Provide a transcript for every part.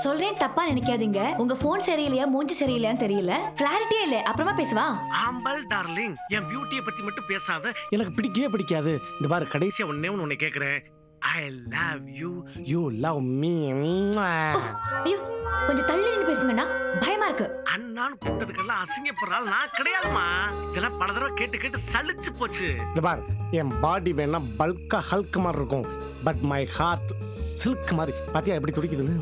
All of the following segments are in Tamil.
சொல்றேன் தப்பா நினைக்காதீங்க. உங்க போன் சரியில்லையா மூஞ்சி சரியில்லையான்னு தெரியல. கிளாரிட்டியே இல்ல. அப்புறமா பேசுவா. ஆம்பல் டார்லிங், என் பியூட்டியை பத்தி மட்டும் பேசாத. எனக்கு பிடிக்கவே பிடிக்காது. இந்த பாரு, கடைசியா ஒண்ணே கேக்குறேன். I love you, you love me. ஐயோ, கொஞ்சம் தள்ளி நின்னு பேசுங்கண்ணா, பயமா இருக்கு. அண்ணான்னு கூப்பிட்டதுக்கெல்லாம் அசிங்கப்படுறாள் நான் கிடையாதுமா. இதெல்லாம் பல தடவை கேட்டு கேட்டு சலிச்சு போச்சு. இந்த பாரு, என் பாடி வேணா பல்கா ஹல்க் மாதிரி இருக்கும், பட் மை ஹார்ட் சில்க் மாதிரி. பாத்தியா எப்படி துடிக்குதுன்னு?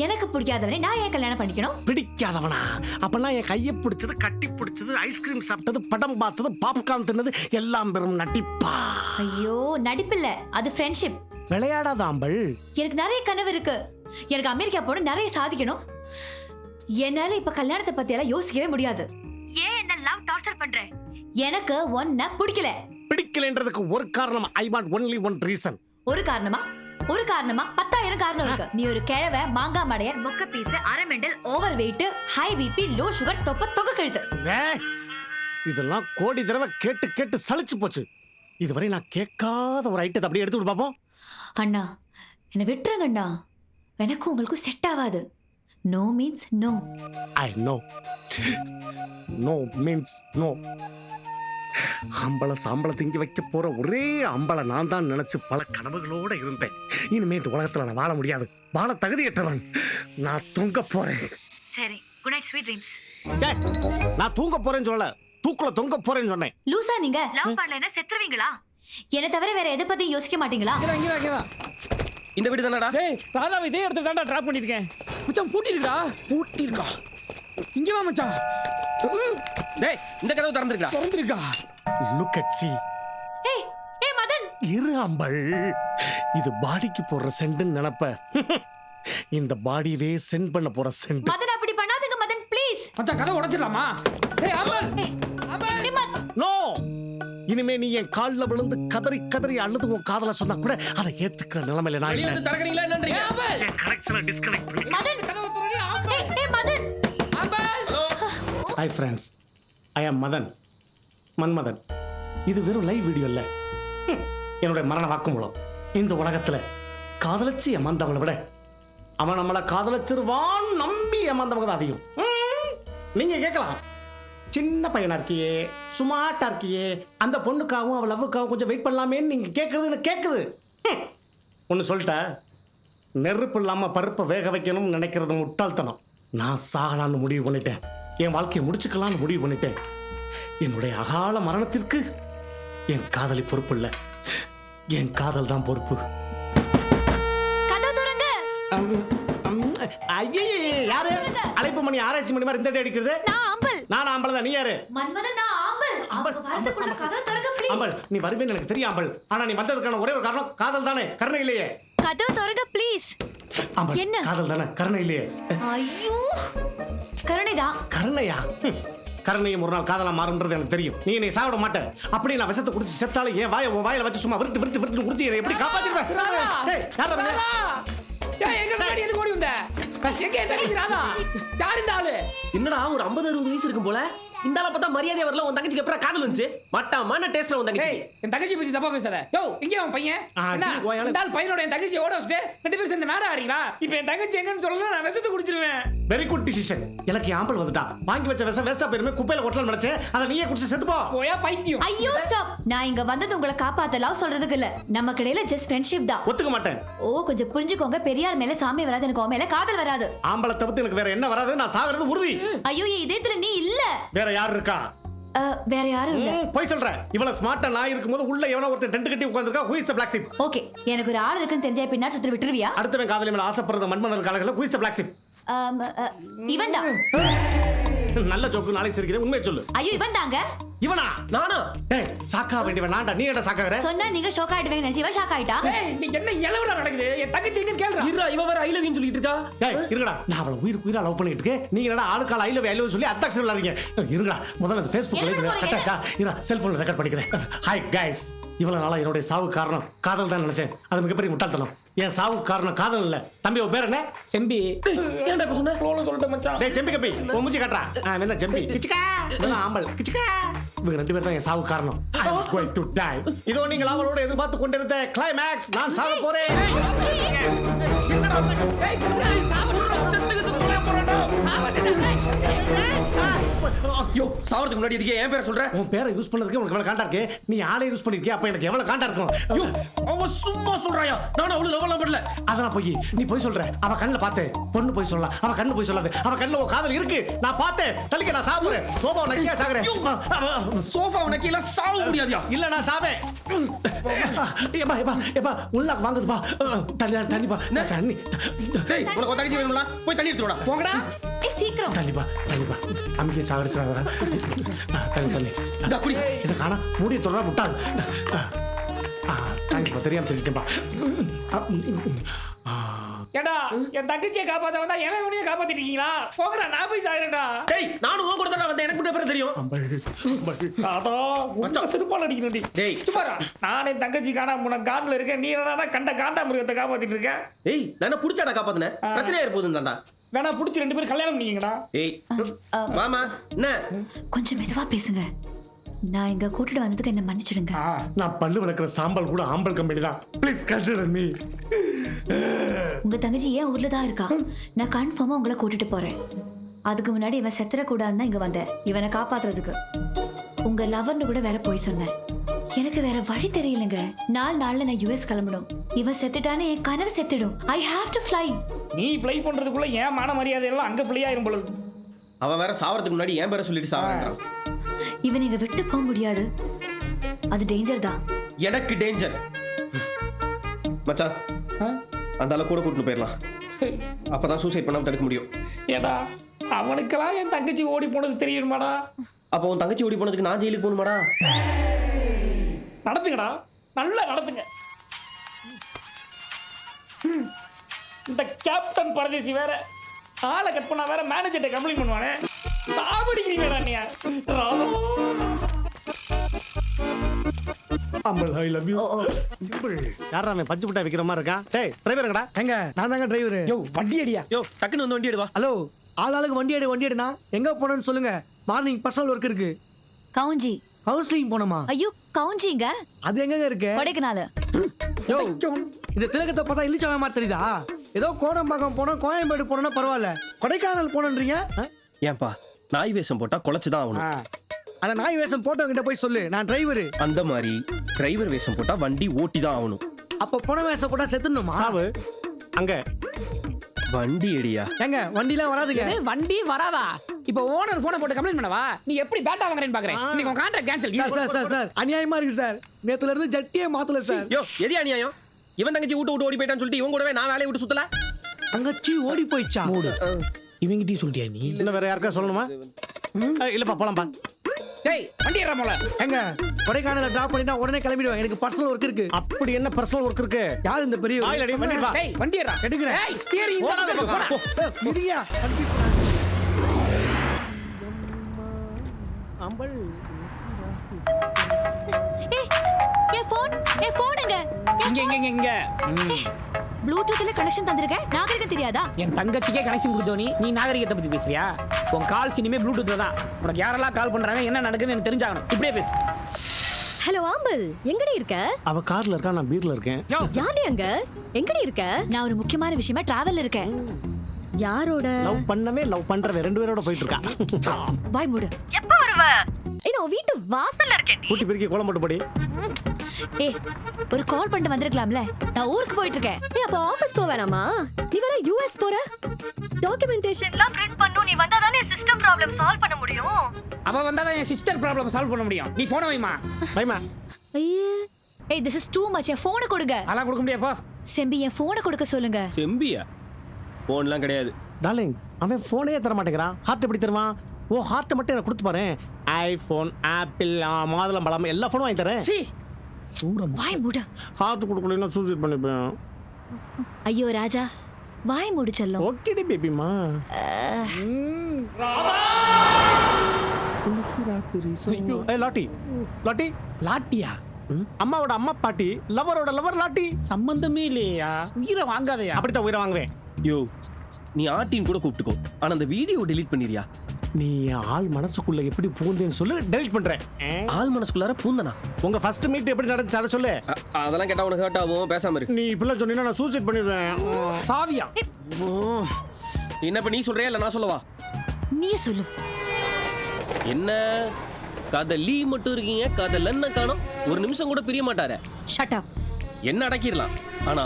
எனக்கு பிடிக்காதவனே நான் ஏன் கல்யாணம் பண்ணிக்கணும்? பிடிக்காதவனா? அப்பனா என் கையை பிடிச்சது, கட்டி பிடிச்சது, ஐஸ்கிரீம் சாப்பிட்டது, படம் பார்த்தது, பாப்கார்ன் தின்னது எல்லாம் பெரும் நடிப்பா? ஐயோ, நடிப்பில்ல, அது ஃப்ரெண்ட்ஷிப். விளையாடாத ஆம்பல். எனக்கு நிறைய கனவு இருக்கு. எனக்கு அமெரிக்கா போட நிறைய சாதிக்கணும். என்னால இப்ப கல்யாணத்தை பத்தி எல்லாம் யோசிக்கவே முடியாது. ஏன் என்ன லவ் டார்ச்சர் பண்ற? எனக்கு ஒன்ன பிடிக்கல. பிடிக்கலன்றதுக்கு ஒரு காரணம். I want only one reason. ஒரு காரணமா? 10,000 காரணம் இருக்கு. நீ ஒரு கிழவ, மாங்கா மடையன், மொக்க பீஸ், அரை mental, over weight, high BP, low sugar, தொகை கழுத்து. இதெல்லாம் கோடி தடவை கேட்டு கேட்டு சலிச்சு போச்சு. இதுவரை நான் கேட்காத ஒரு ஐட்டத்தை அப்படியே எடுத்து விட்டு பாப்போம். அண்ணா, என்ன விட்டுருங்க அண்ணா. எனக்கு உங்களுக்கு செட் ஆகாது. No means no. I know. No means no. அம்பளை சாம்பளை திங்கி வைக்க போற ஒரே அம்பளை நான் தான் நினைச்சு பல கனவுகளோட இருந்தேன். இனிமே இந்த உலகத்துல நான் வாழ முடியாது. வாழ தகுதியற்றவன். நான் தூங்க போறேன். சரி, குட் நைட், ஸ்வீட் ட்ரீம்ஸ். நான் தூங்க போறேன்னு சொல்லல, தூக்குல தொங்க போறேன்னு சொன்னேன். லூசா நீங்க? லவ் பண்ணலனா செத்துருவீங்களா? என்ன தவிர வேற எதை பத்தி யோசிக்க மாட்டீங்களா? இங்க வா. இந்த வீடு தானடா? டேய், ராதாவை இதே இடத்துல தான்டா டிராப் பண்ணிருக்கேன். மச்சான் பூட்டிருக்கா? பூட்டிருக்கா? இங்க வா மச்சான். டேய், இந்த கதவு திறந்திருக்கா? திறந்திருக்கா? Look at see. ஏய், ஏய் மதன். இரு அம்பள். இது பாடிக்கு போடுற சென்ட்னு நினைப்ப. இந்த பாடியவே சென்ட் பண்ண போற சென்ட். மதன் அப்படி பண்ணாதீங்க மதன், ப்ளீஸ். மச்சான் கதவு உடைச்சிடலாமா? டேய் அம்பல். அம்பல். நிம்மத். நோ. இனிமே நீ என் கால்ல விழுந்து கதறி கதறி அழுது உன் காதல சொன்னா கூட அதை ஏத்துக்கிற நிலைமையில நான் வெளிய இல்ல. வந்து தரக்கறீங்களா என்னன்றீங்க? அம்பல். என் கனெக்ஷனை டிஸ்கனெக்ட் பண்ணி. மதன் கதவு திறடி அம்பல். ஏய் Madan. Hanbal. Hi friends. I am Madan. Manmadhan. இது வெறும் லைவ் வீடியோ இல்ல. என்னுடைய மரண வாக்குமூலம். இந்த உலகத்துல காதலிச்சு ஏமாந்தவங்களை விட அவன் நம்மளை காதலிச்சிருவான் நம்பி ஏமாந்தவங்க தான் அதிகம். நீங்க கேட்கலாம், சின்ன பையனா இருக்கியே, சுமார்ட்டா இருக்கியே, அந்த பொண்ணுக்காகவும் அவள் லவ்வுக்காகவும் கொஞ்சம் வெயிட் பண்ணலாமேன்னு நீங்க கேட்கறது எனக்கு கேட்குது. ஒன்று சொல்லிட்டேன், நெருப்பு இல்லாமல் பருப்பை வேக வைக்கணும்னு நினைக்கிறது முட்டாள்தனம். நான் சாகலான்னு முடிவு பண்ணிட்டேன். என் வாழ்க்கையை முடிச்சுக்கலான்னு முடிவு பண்ணிட்டேன். என்னுடைய அகால மரணத்திற்கு என் காதலி பொறுப்பு இல்லை, என் காதல் தான் பொறுப்பு. கதவு திறங்க. ஐயே, யாரு? அழைப்பு மணி ஆராய்ச்சி மணி மாதிரி இந்த அடி அடிக்கிறது? நான் அம்பல். நான் அம்பல் தான். நீ யாரு? மன்மதன், நான் அம்பல். அம்பல், அவங்க வரதுக்குள்ள கதவு திறங்க ப்ளீஸ். அம்பல், நீ வருவேன்னு எனக்கு தெரியும் அம்பல். ஆனா நீ வந்ததுக்கான ஒரே ஒரு காரணம் காதல் தானே, கருணை இல்லையே. கதவு திறங்க ப்ளீஸ். அம்பல், என்ன? காதல் தானே, கருணை இல்லையே. ஐயோ, கருணைதான். கருணையா? கருணையும் ஒரு நாள் காதலா மாறும்ன்றது எனக்கு தெரியும். நீ என்னை சாப்பிட மாட்டேன். அப்படி நான் விஷத்தை குடிச்சு செத்தாலும் என் வாயை உன் வாயில வச்சு சும்மா விருத்து விருத்து விருத்து குடிச்சு என்னை எப்படி காப்பாத்திருவேன்? ஏய், யாரா நீங்க? ஏய், எங்க முன்னாடி எதுக்கு ஓடி வந்த? எங்க தங்கச்சி ராதா? யார் இந்த ஆளு? என்னடா ஒரு 50-60 வயசு இருக்கும் போல. இந்த ஆளை பார்த்தா மரியாதை வரல. உன் தங்கச்சிக்கு அப்புறம் காதல் வந்துச்சு. மட்டமான டேஸ்ட்ல உன் தங்கச்சி. ஏய், என் தங்கச்சி பத்தி தப்பா பேசாத. யோ, இங்க அவன் பையன். என்ன? இந்த ஆள் பையனோட என் தங்கச்சி ஓட வச்சுட்டு 2 பேரும் சேர்ந்து நாடா ஆறீங்களா? இப்போ என் தங்கச்சி எங்கன்னு சொல்லல, நான் விஷத்தை குடிச்சிருவேன். Very good decision. எனக்கு ஆம்பல் வந்துட்டான். வாங்கி வச்ச விஷம் வேஸ்டா போயிருமே, குப்பையில கொட்டலாம்னு நினைச்சேன். அதை நீயே குடிச்சு செத்து போ. போயா பைத்தியம். ஐயோ ஸ்டாப். நான் இங்க வந்தது உங்களை காப்பாத்த லவ் சொல்றதுக்கு இல்ல. நமக்கு இடையில ஜஸ்ட் ஃப்ரெண்ட்ஷிப் தான். ஒத்துக்க மாட்டேன். ஓ, கொஞ்சம் புரிஞ்சுக்கோங்க. பெரியார் மேல சாமி வராது, எனக்கு உன் மேல காதல் வராது. ஆம்பளை தவிர்த்து எனக்கு வேற என்ன வராது. நான் சாகிறது உறுதி. ஐயோ, என் இதயத்துல நீ இல்ல. வேற யார் இருக்கா? வேற யாரும் இல்ல. போய் சொல்றேன். இவ்வளவு ஸ்மார்ட்டா நான் இருக்கும்போது உள்ள எவனோ ஒருத்தன் டென்ட் கட்டி உட்கார்ந்திருக்கா. Who is the black sheep? Okay, எனக்கு ஒரு ஆள் இருக்குன்னு தெரிஞ்சா பின்னாடி சுத்தி விட்டுருவியா? அடுத்தவன் காதலி மேல ஆசைப்படுறது மன்மதன் காலத்துல who is the black sheep? இவன் தான். நல்ல ஜோக்கு, நாளை சிரிக்கிறேன். உண்மையை சொல்லு. ஐயோ, இவன் தாங்க. இவனா? நானா? டேய், சாக்கா வேண்டியவன் நான்டா. நீ என்ன சாக்காகற? சொன்னா நீங்க ஷாக் ஆயிடுவீங்க நினைச்சு இவன் ஷாக் ஆயிட்டா. ஏய், இங்க என்ன இளவரா நடக்குது? என் தங்கச்சி எங்கன்னு கேளுடா. இருடா, இவ வேற ஐ லவ் யூ சொல்லிட்டு இருக்கா. டேய், இருங்கடா. நான் அவளை உயிருக்கு உயிரா லவ் பண்ணிட்டு இருக்கேன். நீங்க என்னடா ஆளுக்கால ஐ லவ் யூ சொல்லி அத்தாக்ஷன் விளையாடுறீங்க. இருங்கடா, முதல்ல அந்த Facebook லைவ் கட்டாச்சா? இருடா, செல்போன்ல ரெக்கார்ட் பண்ணிக்கிறேன். ஹாய் गाइस, இவ்வளவு நாளா என்னோட சாவுக்கு காரணம் காதல் தான் நினைச்சேன். அது மிகப்பெரிய முட்டாள்தனம். என் சாவுக்கு காரணம் காதல் இல்ல. தம்பி, உன் பேர் என்ன? செம்பி. ஏன்டா இப்ப சொன்ன? ஃப்ளோல சொல்லிட்டேன் மச்சான். டேய் செம்பி கப்பி, உன் மூஞ்சி காட்றா. என்ன செம்பி? கிச்சிகா. என்ன ஆம்பல்? கிச்சிகா. இவங்க 2 பேரும் தான் என் சாவுக்கு காரணம். I am going to die. இதோ நீங்கள் அவளோட எதிர்பார்த்து கொண்டிருந்த கிளைமாக்ஸ். நான் சாக போறேன். என்னடா ஏய் கிருஷ்ணா சாவடுறா செத்துக்கிட்டு போற போறடா யோ சாவறதுக்கு முன்னாடி இதுக்கு என் பேரை சொல்ற? உன் பேரை யூஸ் பண்ணதுக்கு உனக்கு எவ்வளவு காண்டா இருக்கு? நீ ஆளே யூஸ் பண்ணிருக்கியா? அப்ப எனக்கு எவ்வளவு காண்டா இருக்கும்? யோ அவன் சும்மா சொல்றாயா? நான் அவ்வளவு லவ் பண்ணல. அதான் போய் நீ போய் சொல்ற. அவ கண்ணுல பார்த்தேன். பொண்ணு போய் சொல்லலாம். அவ கண்ணு போய் சொல்லாது. அவ கண்ணுல ஒரு காதல் இருக்கு. நான் பார்த்தேன். தள்ளிக்க நான் சாவுறேன். சோபா நக்கியா சாகுறேன். சோஃபா உனக்கு சாவ முடியாதியா? இல்ல நான் சாவேன். ஏப்பா ஏப்பா ஏப்பா உள்ளாக்கு வாங்குதுப்பா. தண்ணிப்பா தண்ணி. டேய் உனக்கு தங்கச்சி வேணும்ல? போய் தண்ணி எடுத்து வாடா. போங்கடா ஏய் சீக்கிரம் தண்ணிப்பா அம்மிக்கே சாகடிச்சாதடா. தண்ணி இந்த குடி. என்ன காணா மூடி தொடரா முட்டாள். தேங்க்ஸ்ப்பா தெரியாம தெரிஞ்சிட்டேன்பா. ஏடா என் தங்கச்சியை காப்பாத்த வந்தா எவன் உன்னையும் காப்பாத்திட்டு இருக்கீங்களா? போங்கடா நான் போய் சாகுறேன்டா. டேய் நானும் உன் கூட தான் வந்தேன். எனக்கு கூட பேர் தெரியும். அதோ உன்ன சிறுபால் அடிக்கணும்டி. டேய். சும்மாடா நானே தங்கச்சி காணாம போன காட்டுல இருக்கேன். நீ என்னடா கண்ட காண்டா மிருகத்தை காப்பாத்திட்டு இருக்க? டேய் நான் புடிச்சாடா காப்பாத்துனேன். பிரச்சனையா இருப்போதுன்னு தான்டா. வேணா புடிச்சு 2 பேரும் கல்யாணம் பண்ணிக்கங்கடா. ஏய் மாமா என்ன? கொஞ்சம் மெதுவா பேசுங்க. நான் இங்க கூட்டிட்டு வந்ததுக்கு என்ன மன்னிச்சிடுங்க. நான் பல்லு விளக்குற சாம்பல் கூட ஆம்பல் கம்பெனி தான். Please consider me. உங்க தங்கச்சி ஏன் ஊர்ல தான் இருக்கா? நான் கன்ஃபார்மா உங்களை கூட்டிட்டு போறேன். அதுக்கு முன்னாடி இவன் செத்துற கூடாதுன்னு தான் இங்க வந்தேன். இவனை காப்பாத்துறதுக்கு. உங்க லவர்னு கூட வேற போய் சொன்னேன். எனக்கு வேற வழி தெரியலங்க. 4 நாள்ல நான் யுஎஸ் கிளம்பணும். இவன் செத்துட்டானே என் கனவு செத்துடும். I have to fly. நீ ஃப்ளை பண்றதுக்குள்ள ஏன் மான மரியாதை எல்லாம் அங்க ஃப்ளை ஆயிரும் போல இருக்கு. அவன் வேற சாவறதுக்கு முன்னாடி என் பேரை சொல்லிட்டு சாவறான்டா. இவன் இங்க விட்டு போக முடியாது. அது டேஞ்சர் தான். எனக்கு டேஞ்சர். மச்சான் அந்த ஆளை கூட கூட்டிட்டு போயிடலாம். அப்பதான் சூசைட் பண்ணாம தடுக்க முடியும். ஏடா அவனுக்கெல்லாம் என் தங்கச்சி ஓடி போனது தெரியுமாடா? அப்போ உன் தங்கச்சி ஓடி போனதுக்கு நான் ஜெயிலுக்கு போகணுமாடா? நடத்துங்கடா நல்லா நடத்துங்க. இந்த கேப்டன் பரதேசி வேற ஆளை கட் பண்ணா வேற மேனேஜர்ட்ட கம்ப்ளைண்ட் பண்ணுவானே. சாவடிக்கிறீங்க வேற அண்ணியா. Ambal I love you. Simple. யாரா அவன் பஞ்சு மிட்டாய் விக்கிற மாதிரி இருக்கான்? டேய் டிரைவர்ங்கடா. எங்க நான் தாங்க டிரைவர். யோ வண்டி அடியா. யோ டக்குன்னு வந்து வண்டி எடுவா. ஹலோ ஆளாளுக்கு வண்டி எடுனா எங்க போனேன்னு சொல்லுங்க. மார்னிங் பர்சனல் ஒர்க் இருக்கு. கவுஞ்சி. கவுன்சிலிங் போனோமா? ஐயோ கவுஞ்சிங்க. அது எங்கங்க இருக்கு? கொடைக்கானல். யோ இந்த திலகத்தை பார்த்தா இழிச்சவ மாதிரி தெரியுதா? ஏதோ கோடம்பாக்கம் போனோம், கோயம்பேடு போனோம்னா பரவாயில்ல, கொடைக்கானல் போனன்றீங்க. ஏன்பா நாய் வேஷம் போட்டா குலைச்சுதான் ஆகணும். அத நாய் வேஷம் போட்டவங்கிட்ட போய் சொல்லு நான் டிரைவர். அந்த மாதிரி டிரைவர் வேஷம் போட்டா வண்டி ஓட்டி தான் ஆகணும். அப்ப போன வேஷம் போட்டா செத்துணுமா? சாவு அங்க வண்டி எடியா. எங்க வண்டிலாம் வராதுங்க. வண்டி வராதா? இப்போ ஓனர் போனை போட்டு கம்ப்ளைண்ட் பண்ணவா? நீ எப்படி பேட்டா வாங்குறேன்னு பாக்குறேன். இன்னைக்கு உன் கான்ட்ராக்ட் கேன்சல். சார் அநியாயமா இருக்கு சார். நேத்துல இருந்து ஜட்டியே மாத்தல சார். யோ எது அநியாயம்? இவன் தங்கச்சி விட்டு ஓடி போயிட்டான்னு சொல்லிட்டு இவன் கூடவே நான் வேலையை விட்டு சுத்தல. தங்கச்சி ஓடி போயிச்சா? இவங்கிட்டயும் சொல்லிட்டியா நீ? இல்ல வேற யாருக்கா சொல்லணுமா? இல்லப்பா போலாம்பா. டேய் வண்டி ஏறா போல. எங்க கொடைக்கானல டிராப் பண்ணிட்டா உடனே கிளம்பிடுவேன். எனக்கு பர்சனல் ஒர்க் இருக்கு. அப்படி என்ன பர்சனல் ஒர்க் இருக்கு? யார் இந்த பெரிய ஆயில் அடி வண்டி வா. டேய் வண்டி ஏறா. எடுக்கிறேன். டேய் ஸ்டியரிங் போடா, போடா. முடியா அம்பல் ஏய் என் போனுங்க. இங்க ப்ளூடூத்ல கனெக்ஷன் தந்திருக்கேன். நாகரிகம் தெரியாதா? என் தங்கச்சிக்கே கனெக்ஷன் கொடுத்தோனி நீ நாகரிகத்தை பத்தி பேசுறியா? உன் கால் இனிமே ப்ளூடூத்ல தான். உனக்கு யாரெல்லாம் கால் பண்றாங்க என்ன நடக்குதுன்னு எனக்கு தெரிஞ்சாகணும். இப்படியே பேசு. ஹலோ ஆம்பல் எங்கடி இருக்க? அவ கார்ல இருக்கா, நான் பீர்ல இருக்கேன். யாரு அங்க? எங்கடி இருக்க? நான் ஒரு முக்கியமான விஷயமா டிராவல்ல இருக்கேன். யாரோட? லவ் பண்றவே 2 பேரோட போயிட்டு இருக்கா. பாய் மூடு. எப்ப வருவ? நான் வீட்டு வாசல்ல இருக்கேன். கூட்டி பிரிக்கி கோலம் போட்டு போடி. ஏய் ஒரு கால் பண்ணிட்டு வந்திருக்கலாம்ல. நான் ஊருக்கு போயிட்டு இருக்கேன். ஏய் அப்ப ஆபீஸ் போ வேணாமா? நீ வர யுஎஸ் போற? டாக்குமெண்டேஷன்லாம் பிரிண்ட் பண்ணனும். நீ வந்தா தானே சிஸ்டம் ப்ராப்ளம் சால்வ் பண்ண முடியும். அவ வந்தா தான் என் சிஸ்டர் ப்ராப்ளம் சால்வ் பண்ண முடியும். நீ போன் வைமா. பைமா. ஐயே ஏய் this is too much. என் போனை கொடுங்க. அதெல்லாம் கொடுக்க முடியாது போ. செம்பி என் போனை கொடுக்க சொல்லுங்க. செம்பியா? போன்லாம் கிடையாது. டார்லிங் அவன் போனே தர மாட்டேங்கிறான். ஹார்ட் எப்படி தருவான்? ஓ ஹார்ட் மட்டும் எனக்கு கொடுத்து பாரு. ஐபோன், ஆப்பிள், மாதுளம்பழம் எல்லா போனும் வாங்கி தரேன். சி வாய் மூடு. ஹார்ட் கொடுக்கலன்னா சூசைட் பண்ணிப்பேன். ஐயோ ராஜா வாய் மூடு செல்லம். ஓகேடி பேபிமா. ஏய் லாட்டி லாட்டி லாட்டியா? அம்மாவோட அம்மா பாட்டி லவரோட லவர் லாட்டி. சம்பந்தமே இல்லையா? உயிரை வாங்காதயா? அப்படித்தான் உயிரை வாங்குவேன். யோ நீ ஆட்டின் கூட கூப்பிட்டுக்கோ. ஆனா அந்த வீடியோ டெலீட் பண்ணிரியா? நீ என் ஆள் மனசுக்குள்ள எப்படி பூந்தேன்னு சொல்லு, டெலிட் பண்றேன். ஆள் மனசுக்குள்ளார பூந்தனா? உங்க ஃபர்ஸ்ட் மீட் எப்படி நடந்துச்சு அதை சொல்லு. அதெல்லாம் கேட்டா உனக்கு ஹர்ட் ஆகும், பேசாம இரு. நீ இப்படிலாம் சொன்னீங்கன்னா நான் சூசைட் பண்ணிடுவேன். சாவியா? என்ன இப்ப நீ சொல்றியா இல்ல நான் சொல்லவா? நீயே சொல்லு. என்ன காதலி மட்டும் இருக்கீங்க, காதலன்னு காணோம். ஒரு நிமிஷம் கூட பிரிய மாட்டாரே. Shut up. என்ன அடக்கிடலாம், ஆனா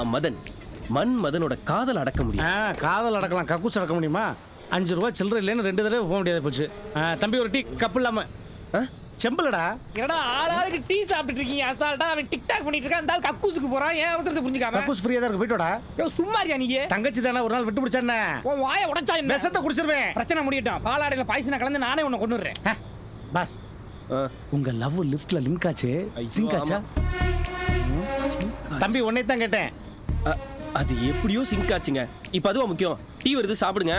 மதனோட காதல் அடக்க முடியும். காதல் அடக்கலாம், கக்கூஸ் அடக்க முடியுமா? 5 ரூபா சில்லறை இல்லைன்னு 2 தடவை போக முடியாது போச்சு. தம்பி ஒரு டீ கப்பு இல்லாம. செம்பலடா. என்னடா ஆளாளுக்கு டீ சாப்பிட்டு இருக்கீங்க அசால்ட்டா. அவன் டிக்டாக் பண்ணிட்டு இருக்கான், அந்த ஆள் கக்கூசுக்கு போறான். ஏன் அவசரத்தை புரிஞ்சுக்காம? கக்கூஸ் ஃப்ரீயா தான் இருக்கு, போய்ட்டோடா. யோ சும்மாரியா நீ? தங்கச்சி தானே ஒரு நாள் விட்டு பிடிச்சானே. உன் வாயை உடைச்சா என்ன? விஷத்தை குடிச்சிருவேன். பிரச்சனை முடியட்டும். பாலாடையில பாய்சனை கலந்து நானே உன்னை கொன்னுடுறேன். பாஸ், உங்க லவ் லிஃப்ட்ல லிங்க் ஆச்சு, சிங்க் ஆச்சா? தம்பி உன்னை தான் கேட்டேன். அது எப்படியோ சிங்க் ஆச்சுங்க. இப்ப அதுவா முக்கியம். டீ வருது, சாப்பிடுங்க,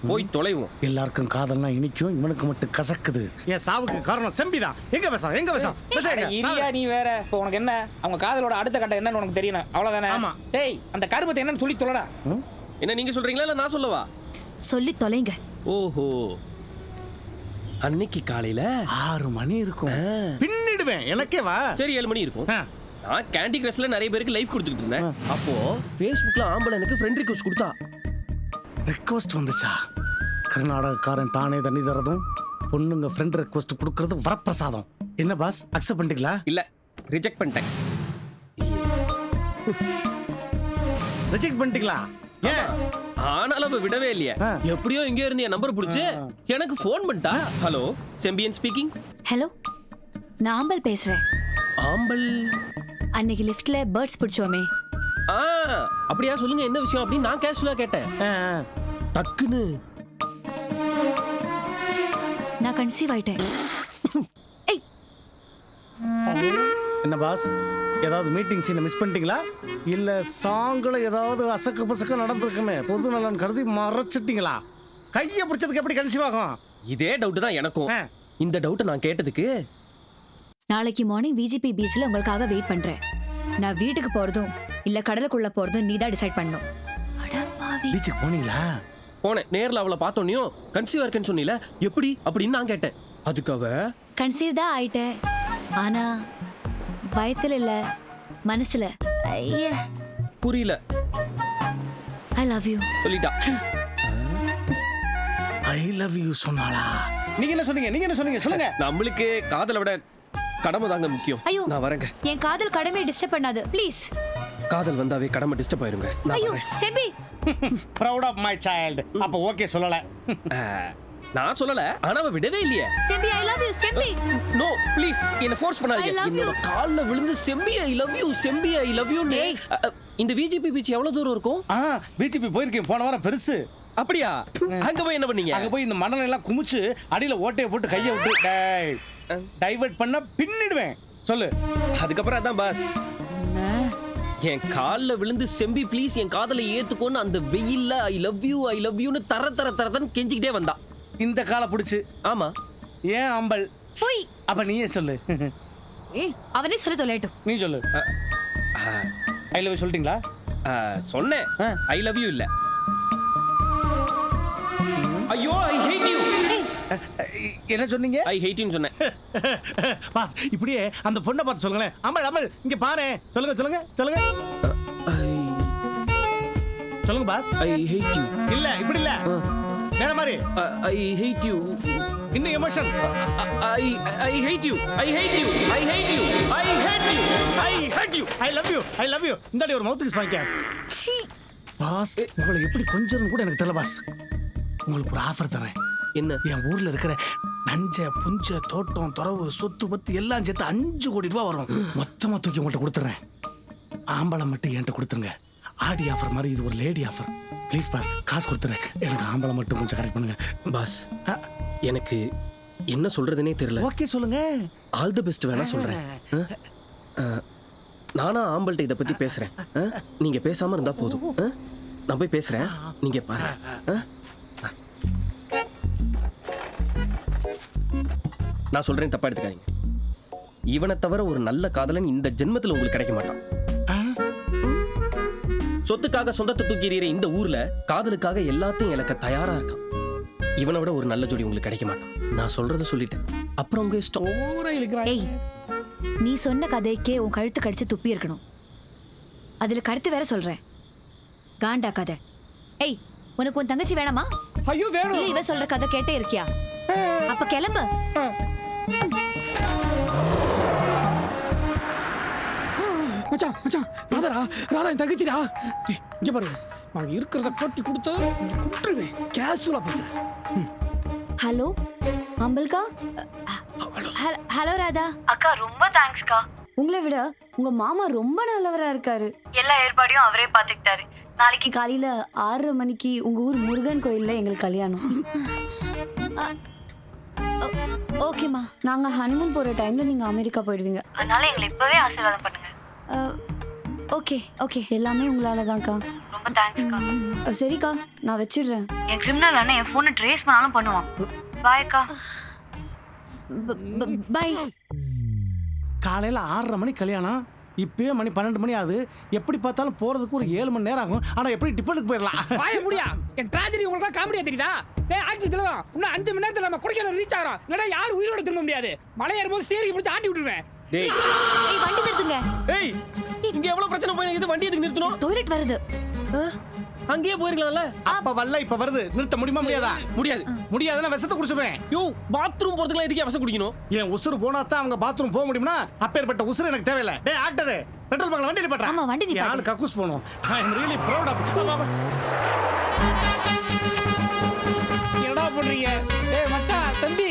போய் தொலைவோம். எல்லாருக்கும் காதல்னா இனிக்கும், இவனுக்கு மட்டும் கசக்குது. என் சாவுக்கு காரணம் செம்பிதான். எங்க பேச எங்க பேச இரியா நீ வேற. இப்போ உனக்கு என்ன, அவங்க காதலோட அடுத்த கட்டம் என்னன்னு உனக்கு தெரியணும், அவ்வளவுதானே? ஆமா. டேய் அந்த கருமத்தை என்னன்னு சொல்லி சொல்லடா. என்ன நீங்க சொல்றீங்களா இல்ல நான் சொல்லவா? சொல்லி தொலைங்க. ஓஹோ, அன்னைக்கு காலையில 6 மணி இருக்கும். பின்னிடுவேன், எனக்கே வா. சரி 7 மணி இருக்கும். நான் கேண்டி கிரஷ்ல நிறைய பேருக்கு லைஃப் கொடுத்துட்டு இருந்தேன். அப்போ Facebookல ஆம்பளை எனக்கு ஃப்ரெண்ட் ரிக்வெஸ்ட் கொடுத்தா. ரெக்வெஸ்ட் வந்துச்சா? கர்நாடகக்காரன் தானே தண்ணி தரதும் பொண்ணுங்க ஃப்ரெண்ட் ரெக்வெஸ்ட் கொடுக்கறது வரப்பிரசாதம். என்ன பாஸ், அக்செப்ட் பண்ணிட்டீங்களா? இல்ல, ரிஜெக்ட் பண்ணிட்டேன். ரிஜெக்ட் பண்ணிட்டீங்களா? ஏன்? ஆனாலும் அவ விடவே இல்லையே. எப்படியோ இங்கே இருந்து என் நம்பர் பிடிச்சு எனக்கு ஃபோன் பண்ணிட்டா. Hello, Sembiyan speaking. ஹலோ, நான் ஆம்பல் பேசுறேன். ஆம்பல்? அன்னைக்கு லிஃப்ட்ல பேர்ட்ஸ் பிடிச்சோமே. அப்படியா, சொல்லுங்க என்ன விஷயம் அப்படின்னு நான் கேஷுவலா கேட்டேன். டக்குன்னு நான் கன்சீவ் ஆயிட்டேன். ஏய், என்ன பாஸ், ஏதாவது மீட்டிங் சீனை மிஸ் பண்ணிட்டீங்களா? இல்ல சாங்குல ஏதாவது அசக்க பசக்க நடந்திருக்குமே, பொது நலன் கருதி மறைச்சிட்டீங்களா? கையை பிடிச்சதுக்கு எப்படி கன்சீவ் ஆகும்? இதே டவுட் தான் எனக்கும். இந்த டவுட் நான் கேட்டதுக்கு, நாளைக்கு மார்னிங் விஜிபி பீச்ல உங்களுக்காக வெயிட் பண்றேன். நான் வீட்டுக்கு போறதும் இல்ல கடலுக்குள்ள போறதும் நீ தான் டிசைட் பண்ணணும். பீச்சுக்கு போனீங்களா? போனேன். நேர்ல அவளை பார்த்தோன்னையும் கன்சீவ் இருக்கேன்னு சொன்னீல, எப்படி அப்படின்னு நான் கேட்டேன். அதுக்கு அவ கன்சீவ் தான் ஆயிட்டேன், ஆனா பயத்துல இல்ல மனசுல. ஐயா புரியல. ஐ லவ் யூ சொல்லிட்டா. ஐ லவ் யூ சொன்னாளா? நீங்க என்ன சொன்னீங்க? நீங்க என்ன சொன்னீங்க? சொல்லுங்க. நம்மளுக்கு காதலை விட கடமை தாங்க முக்கியம். ஐயோ, நான் வரேங்க. என் காதல் கடமையை டிஸ்டர்ப் பண்ணாது ப்ளீஸ். காதல் வந்தாவே கடமை டிஸ்டர்ப் ஆயிருங்க. நான் ஐயோ வரேன். Sembi, proud of my child. அப்ப ஓகே சொல்லல. நான் சொல்லல, ஆனா அவ விடவே இல்லையே. Sembi I love you Sembi. No please, என்ன ஃபோர்ஸ் பண்ணாதீங்க. I love you. என்னோட கால்ல விழுந்து Sembi I love you, Sembi I love you. இந்த விஜிபி பீச் எவ்வளவு தூரம் இருக்கும்? பிஜிபி போயிருக்கேன், போன வாரம் பெருசு. அப்படியா? அங்க போய் என்ன பண்ணீங்க? அங்க போய் இந்த மணல் எல்லாம் குமிச்சு அடியில ஓட்டையை போட்டு கையை விட்டு டைவர்ட் பண்ண பின்னிடுவேன். சொல்லு. அதுக்கப்புறம் அதான் பாஸ், என் கால்ல விழுந்து செம்பி ப்ளீஸ் என் காதலை ஏத்துக்கோன்னு அந்த வெயில்ல ஐ லவ் யூன்னு தரன்னு கெஞ்சிக்கிட்டே வந்தா. இந்த காலை பிடிச்சு. ஆமா. ஏன் அம்பல்? போய் அப்ப நீயே சொல்லு. ஏய், அவனே சொல்லி தொலையட்டும். நீ சொல்லு. ஐ லவ் யூ சொல்லிட்டீங்களா? சொன்னேன். ஐ லவ் யூ இல்ல, ஐயோ ஐ ஹேட் யூ. என்ன சொன்னீங்க? ஐ ஹேட் யூன்னு சொன்னேன். பாஸ், இப்படியே அந்த பொண்ணை பார்த்து சொல்லுங்களேன். அமல் அமல் இங்க பாரு. சொல்லுங்க சொல்லுங்க சொல்லுங்க சொல்லுங்க பாஸ். I hate you. இல்ல இப்படி இல்ல, வேற மாதிரி. I hate you. இன்னும் emotion. I hate you. I hate you. I hate you. I hate you. I hate you. I love you. I love you. இந்தாடி ஒரு மவுத் கிஸ் வாங்கிக்க. சீ பாஸ், உங்களை எப்படி கொஞ்சம் கூட எனக்கு தெரியல பாஸ். உங்களுக்கு ஒரு ஆஃபர் தரேன். என்ன? என் ஊர்ல இருக்கிற நஞ்ச புஞ்ச தோட்டம் துறவு சொத்து பத்து எல்லாம் சேர்த்து 5 கோடி ரூபாய் வரும். மொத்தமா தூக்கி உங்கள்கிட்ட கொடுத்துறேன். ஆம்பளம் மட்டும் என்கிட்ட கொடுத்துருங்க. ஆடி ஆஃபர் மாதிரி இது ஒரு லேடி ஆஃபர். ப்ளீஸ் பாஸ், காசு கொடுத்துறேன். எனக்கு ஆம்பளம் மட்டும் கொஞ்சம் கரெக்ட் பண்ணுங்க பாஸ். எனக்கு என்ன சொல்றதுனே தெரியல. ஓகே சொல்லுங்க. ஆல் தி பெஸ்ட் வேணா சொல்றேன். நானா ஆம்பல்ட்ட இதை பத்தி பேசுறேன். நீங்க பேசாம இருந்தா போதும். நான் போய் பேசுறேன், நீங்க பாருங்க. நான் சொல்றேன், தப்பா எடுத்துக்காதீங்க. இவனை தவிர ஒரு நல்ல காதலன் இந்த ஜென்மத்தில் உங்களுக்கு கிடைக்க மாட்டான். சொத்துக்காக சொந்தத்தை தூக்கி எறிகிற இந்த ஊர்ல காதலுக்காக எல்லாத்தையும் இழக்க தயாரா இருக்கான். இவனை விட ஒரு நல்ல ஜோடி உங்களுக்கு கிடைக்க மாட்டான். நான் சொல்றதை சொல்லிட்டேன். அப்புறம் உங்க இஷ்டம். ஓவரா இழுக்கிறாய். ஏய் நீ சொன்ன கதைக்கே உன் கழுத்து கடிச்சு துப்பி இருக்கணும். அதுல கருத்து வேற சொல்றேன். காண்டா கதை. ஏய் உனக்கு உன் தங்கச்சி வேணாமா? ஐயோ வேணும். இல்ல இவ சொல்ற கதை கேட்டே இருக்கியா? அப்ப கிளம்பு. மச்சான் மச்சான் ராதா என் தங்கச்சிடா. இங்க பாருங்க, நான் இருக்கிறத கொட்டி கொடுத்து குட்டுருவேன். கேஷுவலா பேசுறேன். ஹலோ அம்பல்கா. ஹலோ ராதா. அக்கா ரொம்ப தேங்க்ஸ்க்கா. உங்களை விட உங்க மாமா ரொம்ப நல்லவரா இருக்காரு. எல்லா ஏற்பாடையும் அவரே பாத்துக்கிட்டாரு. நாளைக்கு காலையில 6:30 மணிக்கு உங்க ஊர் முருகன் கோயில்ல எங்களுக்கு கல்யாணம். ஓகேம்மா. நாங்க ஹனிமூன் போற டைம்ல நீங்க அமெரிக்கா போயிடுவீங்க. அதனால எங்களை இப்பவே ஆசீர்வாதம் பண்ணுங்க. Okay okay. எல்லாமே உங்களால தான்க்கா. ரொம்ப தேங்க்ஸ்க்கா. சரிக்கா நான் வச்சிடுறேன். என் கிரிமினல் அண்ணன் என் போனை ட்ரேஸ் பண்ணாலும் பண்ணுவான். பாய்க்கா. பை. காலையில் 6:30 மணி கல்யாணம், இப்பயே மணி 12 மணி ஆகுது. எப்படி பார்த்தாலும் போகிறதுக்கு ஒரு 7 மணி நேரம் ஆகும். ஆனால் எப்படி டிப்பனுக்கு போயிடலாம். வாய முடியா. என் ட்ராஜடி உங்களுக்கு காமெடியா தெரியுதா? டேய் ஆக்டி தெலுவா. இன்னும் 5 மணி நேரத்துல நம்ம கொடைக்கானல் ரீச் ஆகிறோம். இல்லடா யாரும் உயிரோட திரும்ப முடியாது. மலை ஏறும்போது ஸ்டீரிங் பிடிச்சி ஆட்டி விட்டுருவேன். டேய் ஏய் வண்டி நிறுத்துங்க. ஏய் இங்க எவ்வளவு பிரச்சனை போய் இது வண்டி எதுக்கு நிறுத்தணும்? டாய்லெட் வருது. அங்கேயே போயிருக்கலாம்ல. அப்ப வரல, இப்ப வருது. நிறுத்த முடியுமா? முடியாதா? முடியாது. முடியாதுன்னா விஷத்தை குடிச்சிடுவேன். யோ பாத்ரூம் போறதுக்குலாம் எதுக்கு அவசரம் குடிக்கணும்? என் உசுறு போனா தான் அவங்க பாத்ரூம் போக முடியும்னா அப்பேற்பட்ட உசுறு எனக்கு தேவையில்லை. டேய் ஆக்டர், பெட்ரோல் பங்க்ல வண்டி நிப்பாட்றா. ஆமா வண்டி நிப்பாட்டு. யாரு கக்கூஸ் போணும். ஐ அம் ரியலி ப்ரௌட் ஆஃப். என்னடா பண்றீங்க? ஏய் மச்சான் தம்பி,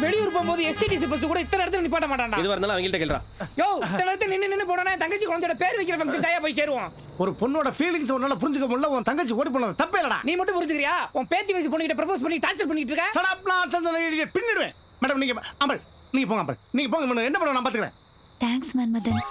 வெளியூர் போகும்போது எஸ்சிடிசி பஸ் கூட இத்தனை இடத்துல நிப்பாட்ட மாட்டான்டா. இது வரனால அவங்கள்ட்ட கேளுடா. யோ இத்தனை இடத்துல நின்னு போனா தங்கச்சி குழந்தையோட பேர் வைக்கிற ஃபங்க்ஷன் டையா போய் சேருவோம். ஒரு பொண்ணோட ஃபீலிங்ஸ் உன்னால புரிஞ்சுக்க முடியல. உன் தங்கச்சி ஓடி போனது தப்பே இல்லடா. நீ மட்டும் புரிஞ்சுக்கிறியா? உன் பேத்தி வயசு பொண்ணுகிட்ட ப்ரப்போஸ் பண்ணி டார்ச்சர் பண்ணிட்டு இருக்க. சடப்லாம் பின்னிடுவேன். மேடம் நீங்க அம்பல் நீங்க போங்க. அம்பல் நீங்க போங்க. என்ன பண்ணுவோம் நான் பாத்துக்கிறேன். தேங்க்ஸ் மன்மதன்.